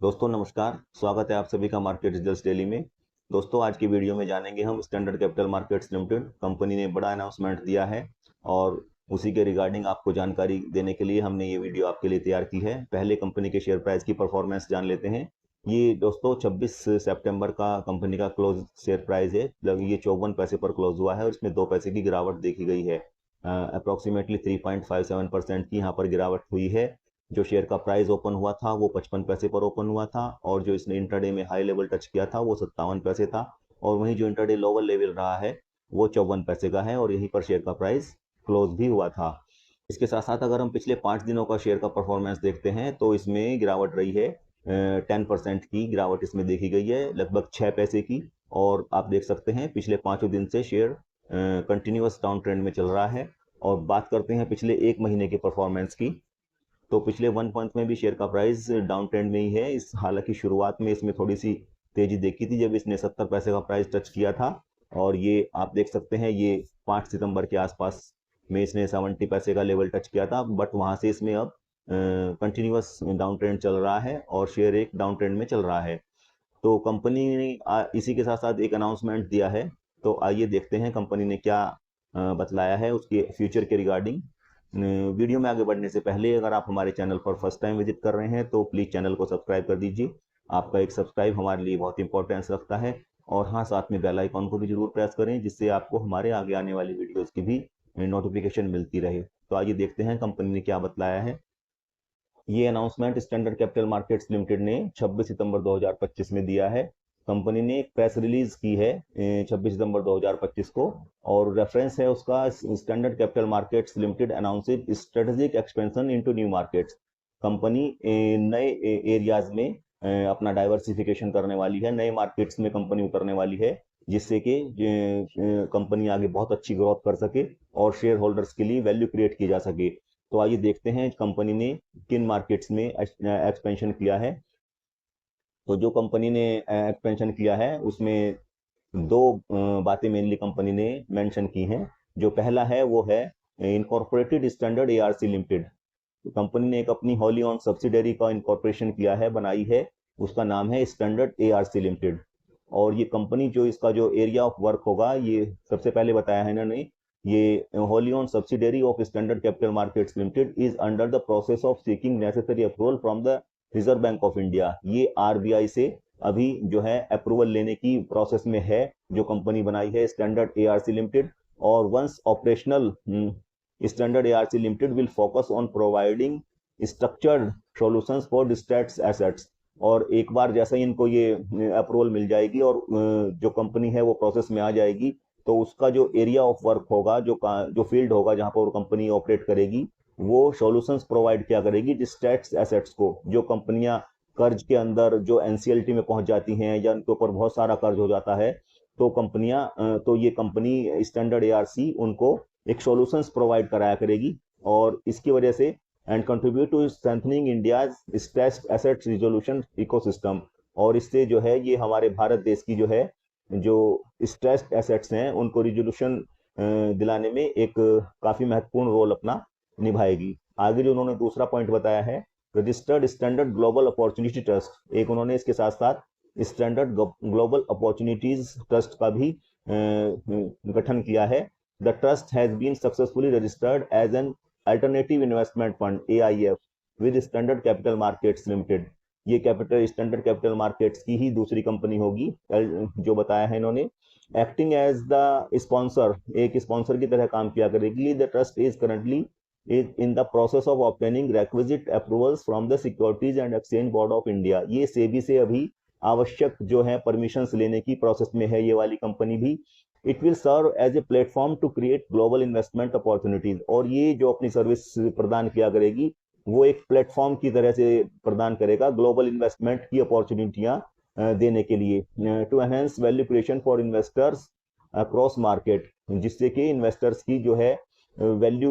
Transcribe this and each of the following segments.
दोस्तों नमस्कार, स्वागत है आप सभी का मार्केट रिजल्ट्स डेली में। दोस्तों आज की वीडियो में जानेंगे हम standard capital markets limited company ने बड़ा अनाउंसमेंट दिया है और उसी के रिगार्डिंग आपको जानकारी देने के लिए हमने ये वीडियो आपके लिए तैयार की है। पहले कंपनी के शेयर प्राइस की परफॉर्मेंस जान लेते हैं। ये दोस्तों 26 सितंबर का कंपनी का क्लोज शेयर प्राइस है, मतलब ये 54 पैसे पर क्लोज हुआ है और इसमें 2 पैसे की गिरावट देखी गई है। अप्रोक्सीमेटली 3.57% की यहाँ पर गिरावट हुई है। जो शेयर का प्राइस ओपन हुआ था वो 55 पैसे पर ओपन हुआ था और जो इसने इंट्राडे में हाई लेवल टच किया था वो 57 पैसे था और वहीं जो इंट्राडे लोअर लेवल रहा है वो 54 पैसे का है और यहीं पर शेयर का प्राइस क्लोज भी हुआ था। इसके साथ साथ अगर हम पिछले 5 दिनों का शेयर का परफॉर्मेंस देखते हैं तो इसमें गिरावट रही है। 10% की गिरावट इसमें देखी गई है, लगभग 6 पैसे की। और आप देख सकते हैं पिछले 5 दिन से शेयर कंटिन्यूअस डाउन ट्रेंड में चल रहा है। और बात करते हैं पिछले एक महीने के परफॉर्मेंस की, तो पिछले 1 मंथ में भी शेयर का प्राइस डाउन ट्रेंड में ही है। इस हालांकि शुरुआत में इसमें थोड़ी सी तेजी देखी थी जब इसने 70 पैसे का प्राइस टच किया था और ये आप देख सकते हैं ये 5 सितंबर के आसपास में इसने 70 पैसे का लेवल टच किया था, बट वहां से इसमें अब कंटिन्यूअस डाउन ट्रेंड चल रहा है और शेयर एक डाउन ट्रेंड में चल रहा है। तो कंपनी ने इसी के साथ साथ एक अनाउंसमेंट दिया है। तो आइए देखते हैं कंपनी ने क्या बतलाया है उसके फ्यूचर के रिगार्डिंग। वीडियो में आगे बढ़ने से पहले अगर आप हमारे चैनल पर फर्स्ट टाइम विजिट कर रहे हैं तो प्लीज़ चैनल को सब्सक्राइब कर दीजिए। आपका एक सब्सक्राइब हमारे लिए बहुत इंपॉर्टेंस रखता है। और हाँ, साथ में बेल आइकॉन को भी जरूर प्रेस करें जिससे आपको हमारे आगे आने वाली वीडियोस की भी नोटिफिकेशन मिलती रहे। तो आइए देखते हैं कंपनी ने क्या बतलाया है। ये announcement standard capital markets limited ने 26 सितंबर 2025 में दिया है। कंपनी ने एक प्रेस रिलीज की है 26 सितंबर 2025 को और रेफरेंस है उसका standard capital markets limited announced strategic expansion into new markets. Company नए एरियाज में अपना डाइवर्सिफिकेशन करने वाली है, नए मार्केट्स में कंपनी उतरने वाली है जिससे कि कंपनी आगे बहुत अच्छी ग्रोथ कर सके और शेयर होल्डर्स के लिए वैल्यू क्रिएट की जा सके। तो आइए देखते हैं कंपनी ने किन मार्केट्स में एक्सपेंशन किया है। तो जो कंपनी ने एक्सपेंशन किया है उसमें दो बातें मेनली कंपनी ने मेंशन की हैं। जो पहला है वो है इनकॉर्पोरेटेड स्टैंडर्ड एआरसी लिमिटेड। तो कंपनी ने एक अपनी होली ऑन सब्सिडरी का इनकॉर्पोरेशन किया है, बनाई है। उसका नाम है स्टैंडर्ड एआरसी लिमिटेड। और ये कंपनी जो इसका जो एरिया ऑफ वर्क होगा ये सबसे पहले बताया है इन्होंने। ये wholly owned subsidiary of standard capital markets limited is under the process of seeking necessary approval from the reserve bank of India. ये आरबीआई से अभी जो है अप्रूवल लेने की प्रोसेस में है जो कंपनी बनाई है स्टैंडर्ड एआरसी लिमिटेड। और once operational, standard ARC limited will focus on providing structured solutions for distressed assets. और एक बार जैसा ही इनको ये अप्रूवल मिल जाएगी और जो कंपनी है वो प्रोसेस में आ जाएगी तो उसका जो एरिया ऑफ वर्क होगा, जो फील्ड होगा जहां पर कंपनी ऑपरेट करेगी, वो सॉल्यूशंस प्रोवाइड किया करेगी डिस्ट्रेस्ड एसेट्स को। जो कंपनियां कर्ज के अंदर जो एनसीएलटी में पहुंच जाती हैं या उनके ऊपर बहुत सारा कर्ज हो जाता है तो तो ये कंपनी स्टैंडर्ड एआरसी उनको एक सॉल्यूशंस प्रोवाइड कराया करेगी। और इसकी वजह से and contribute to strengthening India's stressed assets resolution ecosystem. और इससे जो है ये हमारे भारत देश की जो है जो स्ट्रेस्ड एसेट्स हैं उनको रिजोल्यूशन दिलाने में एक काफी महत्वपूर्ण रोल अपना निभाएगी। आगे जो उन्होंने दूसरा पॉइंट बताया है registered standard global opportunity trust, एक उन्होंने इसके साथ साथ स्टैंडर्ड ग्लोबल अपॉर्चुनिटीज ट्रस्ट का भी गठन किया है। The trust has been successfully registered as an alternative investment fund AIF with standard capital markets limited. ये कैपिटल स्टैंडर्ड कैपिटल मार्केट्स की ही दूसरी कंपनी होगी जो बताया है इन्होंने। एक्टिंग एज द स्पॉन्सर, एक स्पॉन्सर की तरह काम किया करेगी। The trust is currently is in the process of obtaining requisite approvals from the Securities and Exchange Board of India। ये सेबी से अभी आवश्यक जो है परमिशंस लेने की प्रोसेस में है ये वाली कंपनी भी। It will serve as a platform to create global investment opportunities. और ये जो अपनी सर्विस प्रदान किया करेगी वो एक प्लेटफॉर्म की तरह से प्रदान करेगा ग्लोबल इन्वेस्टमेंट की अपॉर्चुनिटियां देने के लिए। To enhance value creation for investors across market, जिससे कि इन्वेस्टर्स की जो है वैल्यू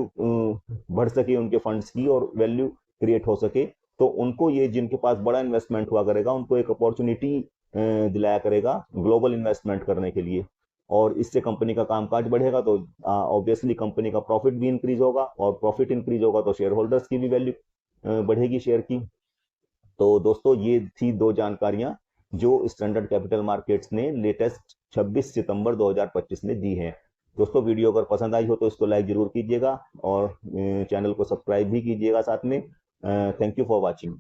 बढ़ सके उनके फंड्स की और वैल्यू क्रिएट हो सके। तो उनको ये जिनके पास बड़ा इन्वेस्टमेंट हुआ करेगा उनको एक अपॉर्चुनिटी दिलाया करेगा ग्लोबल इन्वेस्टमेंट करने के लिए। और इससे कंपनी का कामकाज बढ़ेगा तो ऑब्वियसली कंपनी का प्रॉफिट भी इंक्रीज होगा और प्रॉफिट इंक्रीज होगा तो शेयर होल्डर्स की भी वैल्यू बढ़ेगी शेयर की। तो दोस्तों ये थी दो जानकारियां जो स्टैंडर्ड कैपिटल मार्केट्स ने लेटेस्ट 26 सितंबर 2025 में दी है। दोस्तों वीडियो अगर पसंद आई हो तो इसको लाइक जरूर कीजिएगा और चैनल को सब्सक्राइब भी कीजिएगा साथ में। Thank you for watching.